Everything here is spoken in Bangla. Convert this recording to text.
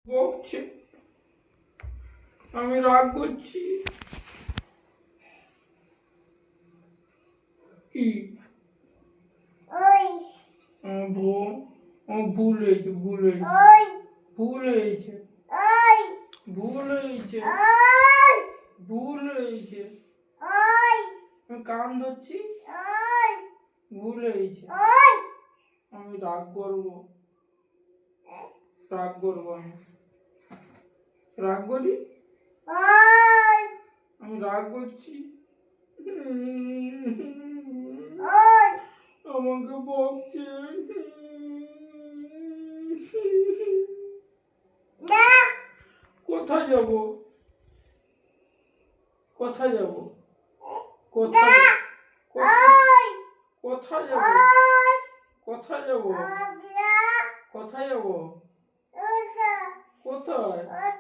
বকছে, আমি রাগ করছি। কি ভুল হয়েছে, ভুল হয়েছে, ভুল হয়েছে, ভুল হয়েছে, ভুল হয়েছে। আমি কান ধরছি, ভুল হয়েছে। আমি রাগ করবো, রাগ করবো, আমি রাগ করি, আমি রাগ করছি। আমাকে বকছে। কোথায় যাব, কোথায় যাব, কোথায়, কোথায় যাব, কোথায় যাব, কোথায় যাব, কোথায়?